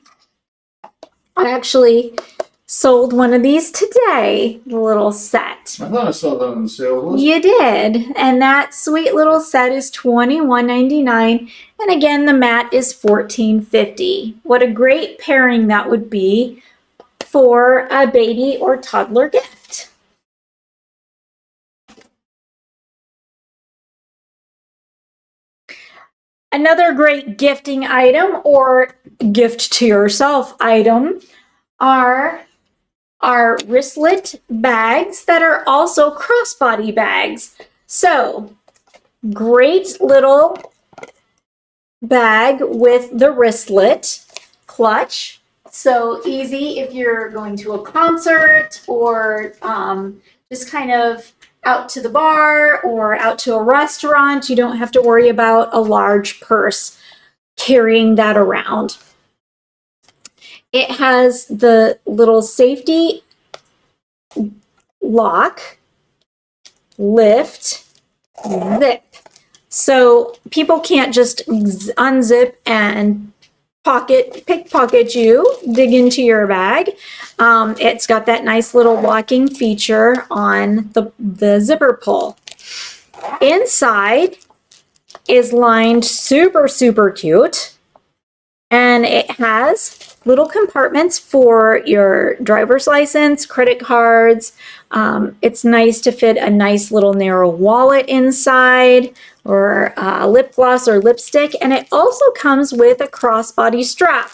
I actually sold one of these today, the little set. I thought I saw that on the sales list. You did. And that sweet little set is $21.99. And again, the mat is $14.50. What a great pairing that would be for a baby or toddler gift. Another great gifting item or gift to yourself item are our wristlet bags that are also crossbody bags. So, great little bag with the wristlet clutch. So easy if you're going to a concert or just kind of out to the bar or out to a restaurant. You don't have to worry about a large purse carrying that around. It has the little safety lock, lift, zip. So people can't just unzip and pickpocket you, dig into your bag. It's got that nice little locking feature on the zipper pull. Inside is lined super, super cute. And it has little compartments for your driver's license, credit cards. It's nice to fit a nice little narrow wallet inside, or lip gloss or lipstick. And it also comes with a crossbody strap.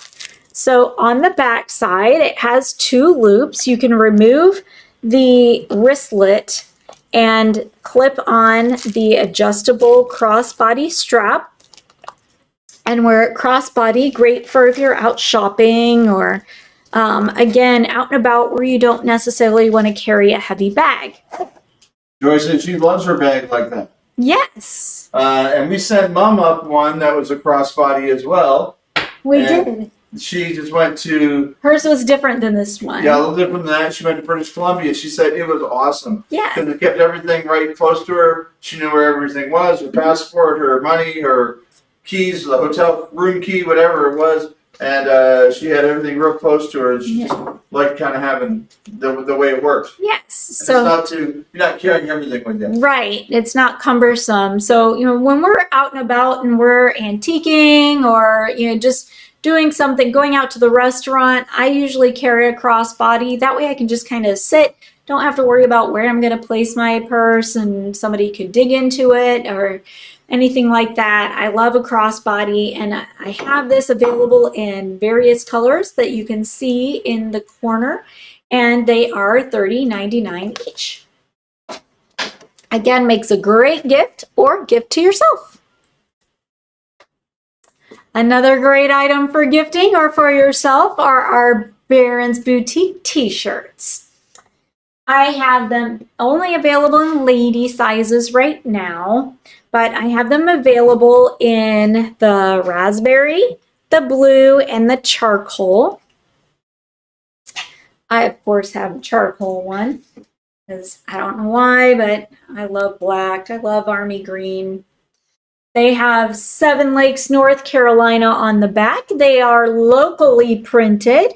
So on the back side, it has two loops. You can remove the wristlet and clip on the adjustable crossbody strap and wear it crossbody. Great for if you're out shopping or again, out and about where you don't necessarily want to carry a heavy bag. Joy said she loves her bag like that. Yes. And we sent Mom up one that was a crossbody as well. We did. She just went to... Hers was different than this one. Yeah, a little different than that. She went to British Columbia. She said it was awesome. Yeah. Because it kept everything right close to her. She knew where everything was, her passport, her money, her keys, the hotel room key, whatever it was. And she had everything real close to her. She just liked kind of having the way it works. Yes. And So you're not carrying everything with you. right. It's not cumbersome. So, when we're out and about and we're antiquing or, just doing something, going out to the restaurant, I usually carry a crossbody. That way I can just kind of sit, don't have to worry about where I'm going to place my purse and somebody could dig into it or anything like that. I love a crossbody, and I have this available in various colors that you can see in the corner and they are $30.99 each. Again, makes a great gift or gift to yourself. Another great item for gifting or for yourself are our Barron's Boutique t-shirts. I have them only available in lady sizes right now, but I have them available in the raspberry, the blue, and the charcoal. I, of course, have a charcoal one because I don't know why, but I love black. I love army green. They have 7 Lakes, North Carolina on the back. They are locally printed.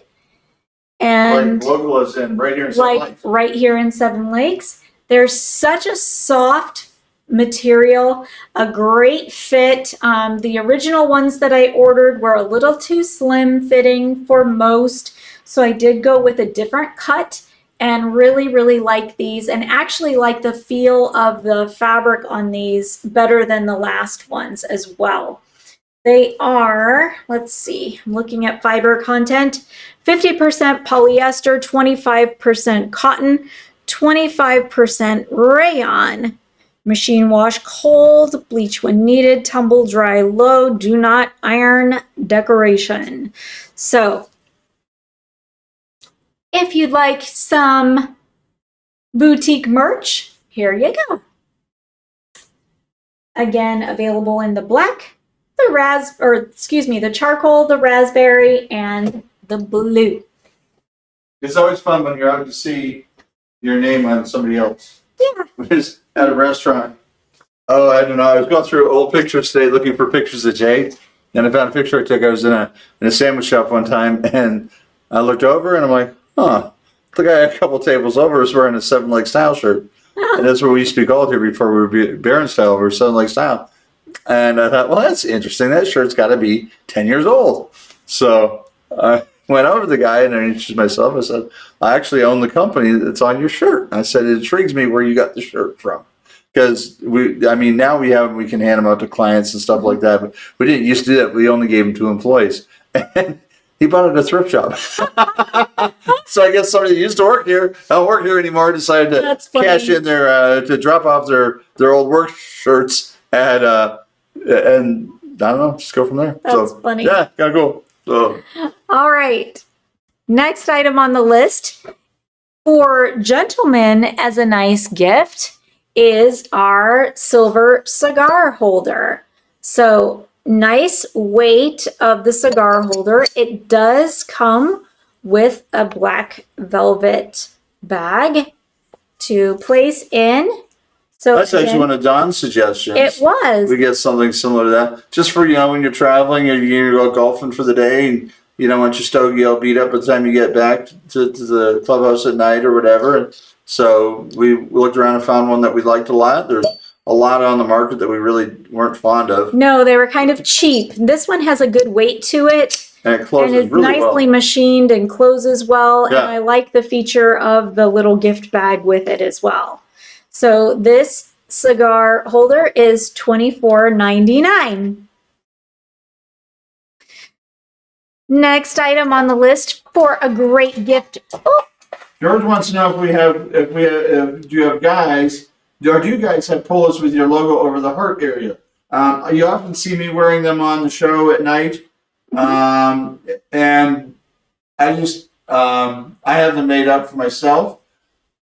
And like local is in right here in Seven Lakes. Right here in Seven Lakes. They're such a soft material, a great fit. The original ones that I ordered were a little too slim fitting for most, so I did go with a different cut and really like these, and actually like the feel of the fabric on these better than the last ones as well. They are, let's see, I'm looking at fiber content, 50% polyester, 25% cotton, 25% rayon, machine wash cold, bleach when needed, tumble dry low, do not iron decoration. So if you'd like some boutique merch, here you go. Again, available in the black, the charcoal, the raspberry, and the blue. It's always fun when you're out to see your name on somebody else. Yeah. Just at a restaurant. Oh, I don't know. I was going through old pictures today looking for pictures of Jade, and I found a picture I took. I was in a sandwich shop one time, and I looked over, and I'm like, huh. The guy a couple tables over is wearing a 7 Lakes style shirt. And that's what we used to be called here before we were Barron style. We were 7 Lakes style. And I thought, well, that's interesting. That shirt's got to be 10 years old. So I went over to the guy and I introduced myself. I said, I actually own the company that's on your shirt. I said, it intrigues me where you got the shirt from. Because now we can hand them out to clients and stuff like that. But we didn't used to do that. We only gave them to employees. And he bought it at a thrift shop. So I guess somebody that used to work here, don't work here anymore, decided to cash in to drop off their old work shirts and I don't know, just go from there. That's funny. Yeah, gotta go. So. All right. Next item on the list for gentlemen as a nice gift is our silver cigar holder. So nice weight of the cigar holder. It does come with a black velvet bag to place in. So that's actually one of Don's suggestions. It was. We get something similar to that. Just for, when you're traveling or you go golfing for the day and you don't want your stogie all beat up by the time you get back to the clubhouse at night or whatever. So we looked around and found one that we liked a lot. There's a lot on the market that we really weren't fond of. No, they were kind of cheap. This one has a good weight to it. And it closes and it's really nicely well. machined and closes well. Yeah. And I like the feature of the little gift bag with it as well. So this cigar holder is $24.99. Next item on the list for a great gift. Oh. George wants to know if you have guys, or do you guys have polos with your logo over the heart area? You often see me wearing them on the show at night. And I just, I have them made up for myself.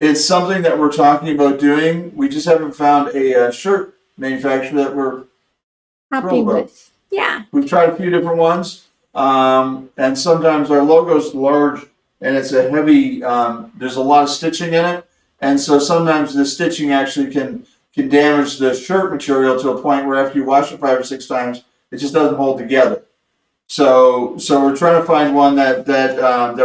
It's something that we're talking about doing. We just haven't found a shirt manufacturer that we're Happy with. Yeah. We've tried a few different ones. And sometimes our logo's large and it's a heavy, there's a lot of stitching in it. And so sometimes the stitching actually can damage the shirt material to a point where after you wash it 5 or 6 times, it just doesn't hold together. So we're trying to find one that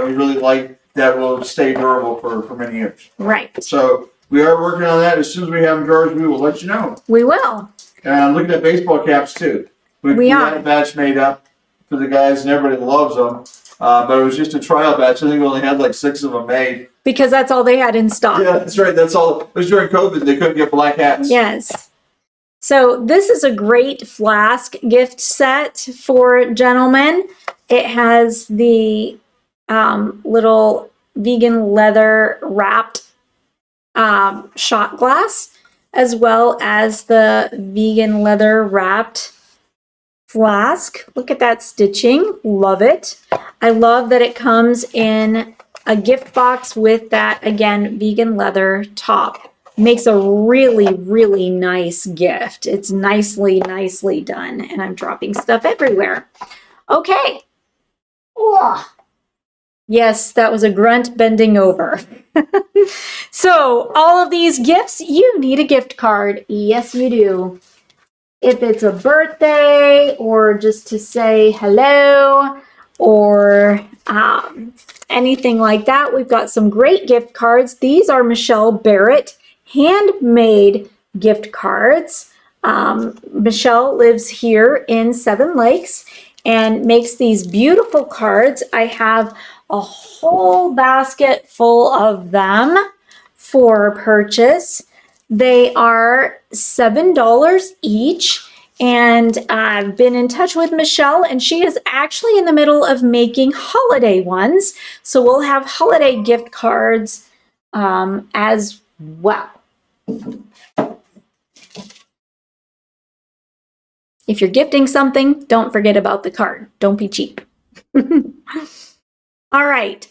we really like that will stay durable for many years. Right. So we are working on that. As soon as we have them, George, we will let you know. We will. And I'm looking at baseball caps too. We had a batch made up for the guys, and everybody loves them. But it was just a trial batch. I think we only had like 6 of them made. Because that's all they had in stock. Yeah, that's right. That's all. It was during COVID. They couldn't get black hats. Yes. So this is a great flask gift set for gentlemen. It has the little vegan leather wrapped shot glass, as well as the vegan leather wrapped flask. Look at that stitching. Love it. I love that it comes in a gift box with that, again, vegan leather top. Makes a really, really nice gift. It's nicely, nicely done. And I'm dropping stuff everywhere. Okay. Ugh. Yes, that was a grunt bending over. So all of these gifts, you need a gift card. Yes, you do. If it's a birthday or just to say hello or anything like that, we've got some great gift cards. These are Michelle Barrett handmade gift cards. Michelle lives here in Seven Lakes and makes these beautiful cards. I have a whole basket full of them for purchase. They are $7 each, and I've been in touch with Michelle, and she is actually in the middle of making holiday ones. So we'll have holiday gift cards as well. If you're gifting something, don't forget about the card. Don't be cheap. All right.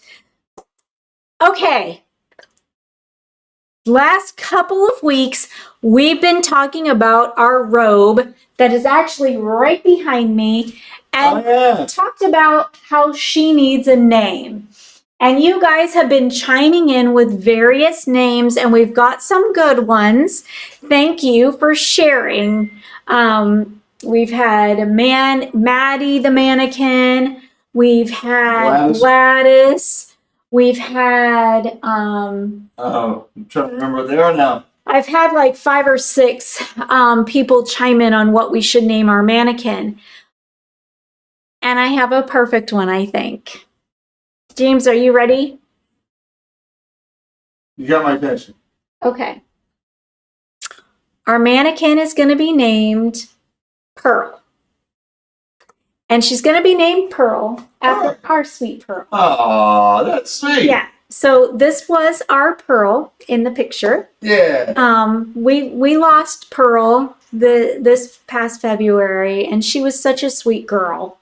Okay. Last couple of weeks, we've been talking about our robe that is actually right behind me, and talked about how she needs a name. And you guys have been chiming in with various names, and we've got some good ones. Thank you for sharing. We've had Maddie the mannequin. We've had Gladys. We've had I'm trying to remember what they are now. I've had like 5 or 6 people chime in on what we should name our mannequin. And I have a perfect one, I think. James, are you ready? You got my attention. Okay. Our mannequin is going to be named Pearl. And she's going to be named Pearl after our sweet Pearl. Oh, that's sweet. Yeah. So this was our Pearl in the picture. Yeah. We lost Pearl this past February, and she was such a sweet girl.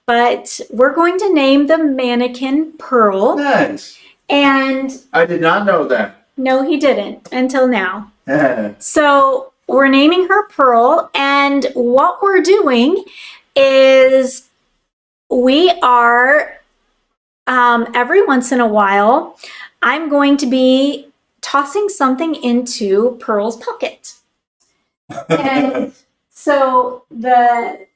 But we're going to name the mannequin Pearl. Nice. And I did not know that. No, he didn't until now. So we're naming her Pearl, and what we're doing is we are every once in a while, I'm going to be tossing something into Pearl's pocket. And so the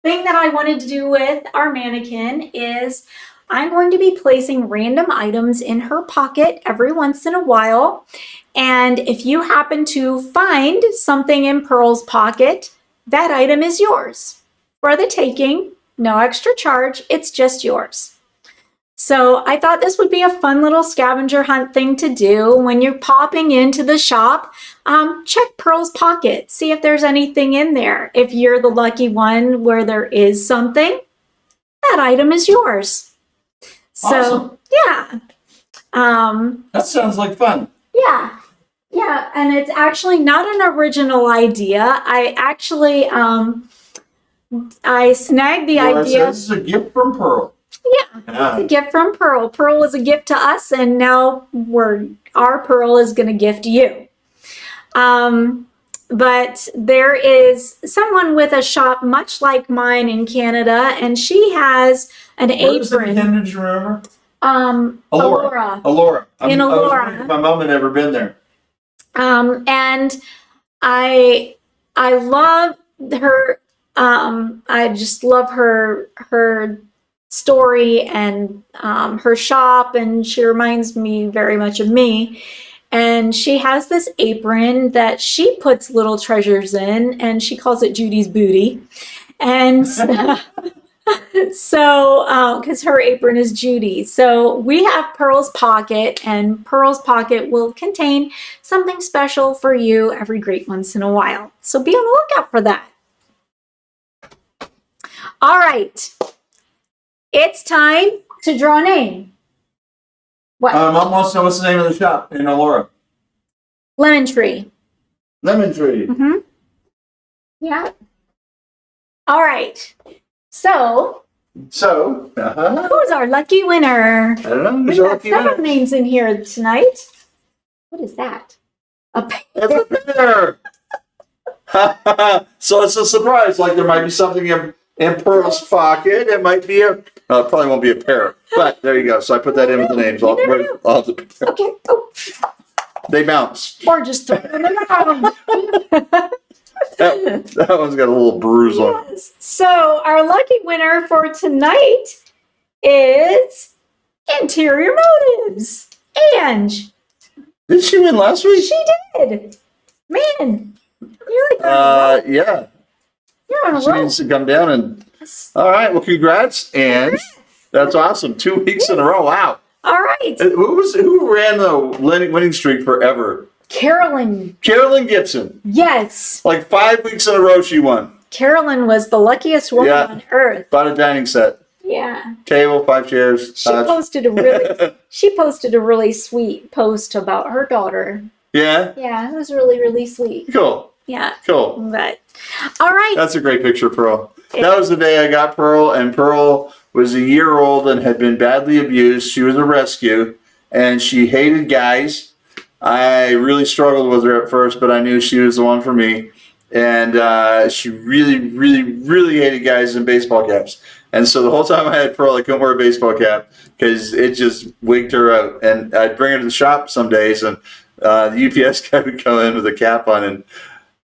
thing that I wanted to do with our mannequin is I'm going to be placing random items in her pocket every once in a while. And if you happen to find something in Pearl's pocket, that item is yours for the taking. No extra charge. It's just yours. So I thought this would be a fun little scavenger hunt thing to do when you're popping into the shop. Check Pearl's pocket. See if there's anything in there. If you're the lucky one where there is something, that item is yours. So, yeah. That sounds like fun. Yeah. Yeah, and it's actually not an original idea. I actually, I snagged the idea. This is a gift from Pearl. Yeah, it's a gift from Pearl. Pearl was a gift to us, and now our Pearl is going to gift you. But there is someone with a shop much like mine in Canada, and she has an apron. What is it again, did you remember? Alora. Alora. In Alora. My mom had never been there. And I love her. I just love her story and her shop, and she reminds me very much of me. And she has this apron that she puts little treasures in, and she calls it Judy's Booty. And so, because her apron is Judy. So we have Pearl's Pocket, and Pearl's Pocket will contain something special for you every great once in a while. So be on the lookout for that. All right. It's time to draw a name. What? Mom wants to know what's the name of the shop in Aurora. Lemon Tree. Lemon Tree. Mm-hmm. Yeah. All right. So, who's our lucky winner? I don't know. We've Who's our got lucky several winner? names in here tonight. What is that? A pear. It's a pear. So it's a surprise. Like there might be something in Pearl's pocket. It might be it probably won't be a pear. But there you go. So I put that in with the names. You never know. Okay. Oh. They bounce. Or just throw them around. That one's got a little bruise on it. Yes. So our lucky winner for tonight is Interior Motives. Ange. Did she win last week? She did. Man, you're like on a roll. Yeah. You're on a She roll. needs to come down and. All right. Well, congrats, Ange. That's awesome. 2 weeks in a row. Wow. All right. Who ran the winning streak forever? Carolyn. Carolyn Gibson. Yes. Like 5 weeks in a row, she won. Carolyn was the luckiest woman Yeah. on earth. Bought a dining set, Yeah. table, 5 chairs. She posted a really sweet post about her daughter. Yeah. Yeah, it was really, really sweet. Cool. Yeah. Cool. But all right. That's a great picture, Pearl. That was the day I got Pearl, and Pearl was a year old and had been badly abused. She was a rescue, and she hated guys. I really struggled with her at first, but I knew she was the one for me. And she really, really, really hated guys in baseball caps. And so the whole time I had Pearl, I couldn't wear a baseball cap because it just wigged her out. And I'd bring her to the shop some days, and the UPS guy would come in with a cap on, and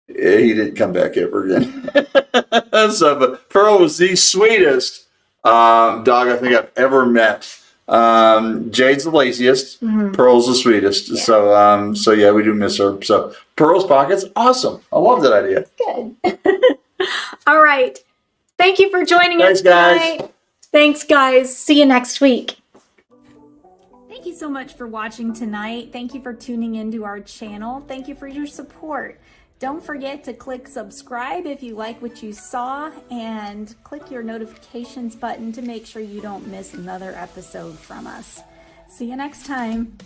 he didn't come back ever again. But Pearl was the sweetest dog I think I've ever met. Jade's the laziest. Mm-hmm. Pearl's the sweetest. Yeah. So yeah, we do miss her. So Pearl's pocket's awesome. I love that idea. Good. All right. Thank you for joining us tonight. Guys. Thanks, guys. See you next week. Thank you so much for watching tonight. Thank you for tuning into our channel. Thank you for your support. Don't forget to click subscribe if you like what you saw, and click your notifications button to make sure you don't miss another episode from us. See you next time.